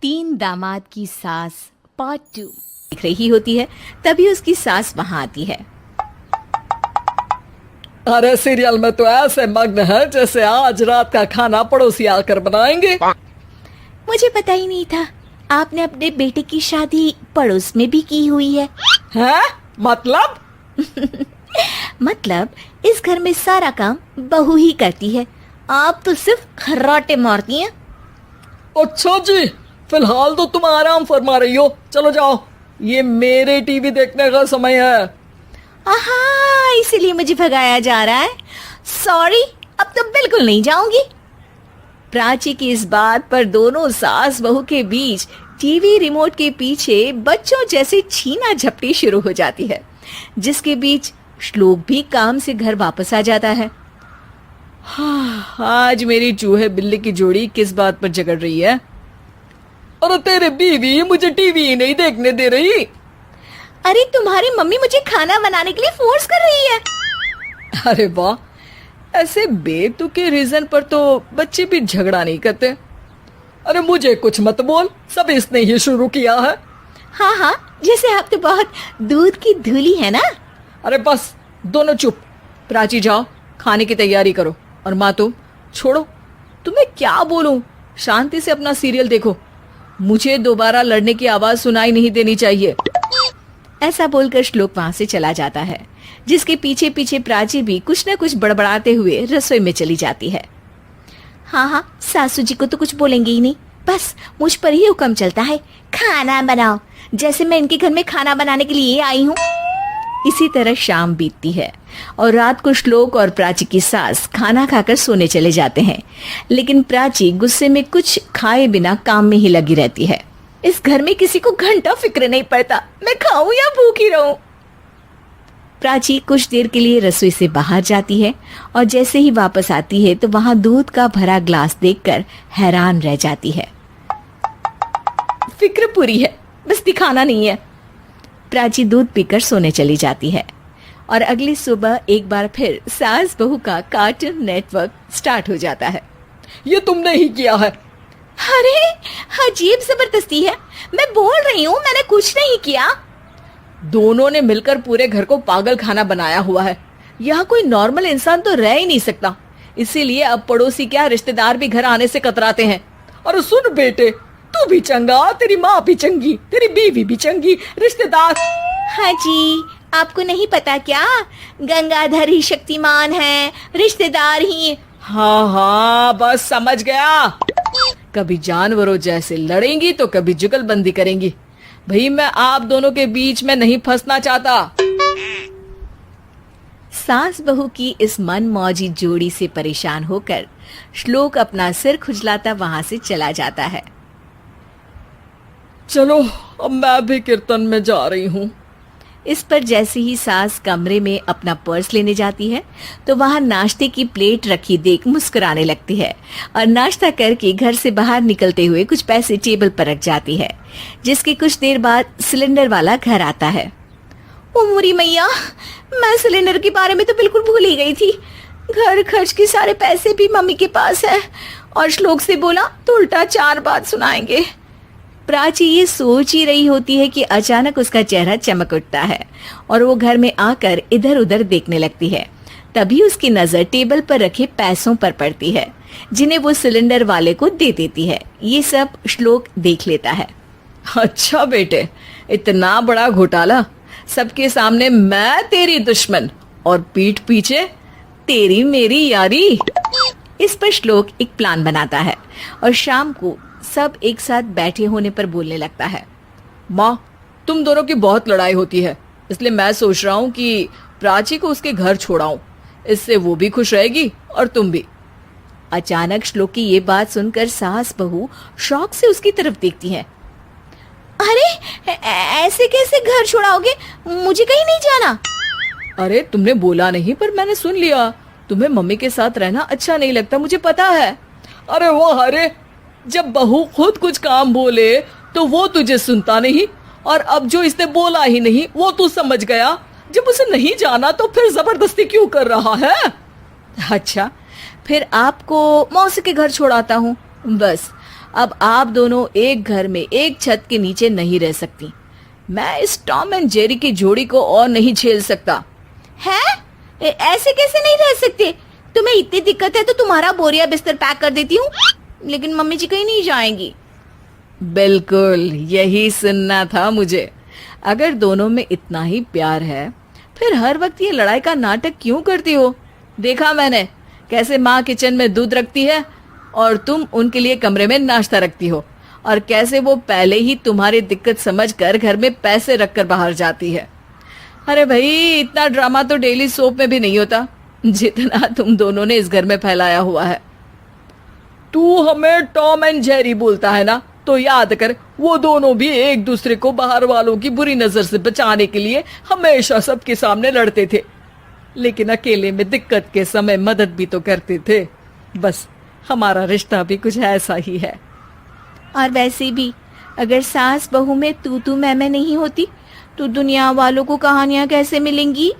तीन दामाद की सास पार्ट 2 दिख रही होती है, तभी उसकी सास वहां आती है। अरे सीरियल में तो ऐसे मग्न है जैसे आज रात का खाना पड़ोसी आकर बनाएंगे। मुझे पता ही नहीं था आपने अपने बेटे की शादी पड़ोस में भी की हुई है। हैं? मतलब? मतलब इस घर में सारा काम बहू ही करती है, आप तो सिर्फ खर्राटे मारती हैं। अच्छा जी, फिलहाल तो तुम आराम फरमा रही हो, चलो जाओ, ये मेरे टीवी देखने का समय है। आहा, इसीलिए मुझे भगाया जा रहा है। सॉरी, अब तो बिल्कुल नहीं जाऊंगी। प्राची की इस बात पर दोनों सास बहू के बीच टीवी रिमोट के पीछे बच्चों जैसे छीना झपटी शुरू हो जाती है, जिसके बीच श्लोक भी काम से घर वापस आ जाता है। आज मेरी चूहे बिल्ली की जोड़ी किस बात पर झगड़ रही है? अरे तेरे बीवी मुझे टीवी ही नहीं देखने दे रही। अरे तुम्हारी मम्मी मुझे खाना बनाने के लिए फोर्स कर रही है। अरे वाह, ऐसे बेतुके रीजन पर तो बच्चे भी झगड़ा नहीं करते। अरे मुझे कुछ मत बोल, सब इसने ही शुरू किया है। हाँ हाँ, जैसे आप तो बहुत दूध की धूली है ना। अरे बस, दोनों चुप। प्राची जाओ, खाने की तैयारी करो। और माँ तुम छोड़ो, तुम्हें क्या बोलूं, शांति से अपना सीरियल देखो, मुझे दोबारा लड़ने की आवाज सुनाई नहीं देनी चाहिए। ऐसा बोलकर श्लोक वहां से चला जाता है, जिसके पीछे पीछे प्राची भी कुछ न कुछ बड़बड़ाते हुए रसोई में चली जाती है। हाँ हाँ, सासू जी को तो कुछ बोलेंगे ही नहीं, बस मुझ पर ही हुक्म चलता है, खाना बनाओ, जैसे मैं इनके घर में खाना बनाने के लिए आई हूँ। इसी तरह शाम बीतती है और रात को श्लोक और प्राची की सास खाना खाकर सोने चले जाते हैं, लेकिन प्राची गुस्से में कुछ खाए बिना काम में ही लगी रहती है। इस घर में किसी को घंटा फिक्र नहीं पड़ता, मैं खाऊं या भूखी रहूं। प्राची कुछ देर के लिए रसोई से बाहर जाती है और जैसे ही वापस आती है तो वहां दूध का भरा ग्लास देखकर हैरान रह जाती है। फिक्र पूरी है, बस दिखाना नहीं है। प्राची दूध पीकर सोने चली जाती है और अगली सुबह एक बार फिर सास बहू का कार्टून नेटवर्क स्टार्ट हो जाता है। ये तुमने ही किया है। अरे अजीब जबरदस्ती है, मैं बोल रही हूँ मैंने कुछ नहीं किया। दोनों ने मिलकर पूरे घर को पागल खाना बनाया हुआ है। यहाँ कोई नॉर्मल इंसान तो रह ही नहीं सकता, इसीलिए अब पड़ोसी क्या रिश्तेदार भी घर आने से कतराते हैं। और सुन बेटे, तू भी चंगा, तेरी माँ भी चंगी, तेरी बीवी भी चंगी, रिश्तेदार। हाँ जी, आपको नहीं पता क्या, गंगाधर ही शक्तिमान है, रिश्तेदार ही। हाँ हाँ, बस समझ गया। कभी जानवरों जैसे लड़ेंगी तो कभी जुगलबंदी करेंगी। भाई मैं आप दोनों के बीच में नहीं फंसना चाहता। सास बहू की इस मनमौजी जोड़ी से परेशान होकर श्लोक अपना सिर खुजलाता वहां से चला जाता है। चलो अब मैं भी कीर्तन में जा रही हूँ। इस पर जैसे ही सास कमरे में अपना पर्स लेने जाती है तो वहां नाश्ते की प्लेट रखी देख मुस्कुराने लगती है और नाश्ता करके घर से बाहर निकलते हुए कुछ पैसे टेबल पर रख जाती है, जिसके कुछ देर बाद सिलेंडर वाला घर आता है। ओ मुरी मैया, मैं सिलेंडर के बारे में तो बिल्कुल भूल ही गई थी। घर खर्च के सारे पैसे भी मम्मी के पास है और श्लोक से बोला तो उल्टा 4 बात सुनाएंगे। प्राची ये सोच ही रही होती है कि अचानक उसका चेहरा चमक उठता है और वो घर में आकर इधर उधर देखने लगती है। तभी उसकी नजर टेबल पर रखे पैसों पर पड़ती है, जिन्हें वो सिलेंडर वाले को दे देती है। ये सब श्लोक देख लेता है। अच्छा बेटे, इतना बड़ा घोटाला, सबके सामने मैं तेरी दुश्मन और पीठ पीछे तेरी मेरी यारी। इस पर श्लोक एक प्लान बनाता है और शाम को सब एक साथ बैठे होने पर बोलने लगता है। माँ, तुम दोनों की बहुत लड़ाई होती है, इसलिए मैं सोच रहा हूँ कि प्राची को उसके घर छोड़ाऊं, इससे वो भी खुश रहेगी और तुम भी। अचानक श्लोक की ये बात सुनकर सास बहू शौक से उसकी तरफ देखती है। अरे ऐसे कैसे घर छोड़ाओगे, मुझे कहीं नहीं जाना। अरे तुमने बोला नहीं पर मैंने सुन लिया, तुम्हें मम्मी के साथ रहना अच्छा नहीं लगता, मुझे पता है। अरे वो अरे, जब बहू खुद कुछ काम बोले तो वो तुझे सुनता नहीं, और अब जो इसने बोला ही नहीं वो तू समझ गया। जब उसे नहीं जाना तो फिर जबरदस्ती क्यों कर रहा है? अच्छा, फिर आपको मौसी के घर छोड़ाता हूँ, बस अब आप दोनों एक घर में एक छत के नीचे नहीं रह सकती। मैं इस टॉम एंड जेरी की जोड़ी को और नहीं झेल सकता। है? ऐसे कैसे नहीं रह सकते? तुम्हें इतनी दिक्कत है तो तुम्हारा बोरिया बिस्तर पैक कर देती हूँ, लेकिन मम्मी जी कहीं नहीं जाएंगी। बिल्कुल यही सुनना था मुझे। अगर दोनों में इतना ही प्यार है फिर हर वक्त ये लड़ाई का नाटक क्यों करती हो? देखा मैंने कैसे माँ किचन में दूध रखती है और तुम उनके लिए कमरे में नाश्ता रखती हो, और कैसे वो पहले ही तुम्हारी दिक्कत समझकर घर में पैसे रखकर बाहर जाती है। अरे भाई, इतना ड्रामा तो डेली सोप में भी नहीं होता जितना तुम दोनों ने इस घर में फैलाया हुआ है। तू हमें टॉम एंड जेरी बोलता है ना, तो याद कर वो दोनों भी एक दूसरे को बाहर वालों की बुरी नजर से बचाने के लिए हमेशा सबके सामने लड़ते थे, लेकिन अकेले में दिक्कत के समय मदद भी तो करते थे। बस हमारा रिश्ता भी कुछ ऐसा ही है। और वैसे भी अगर सास बहू में तू मैं नहीं होती तो दुनिया वालों को कहानियां कैसे मिलेंगी?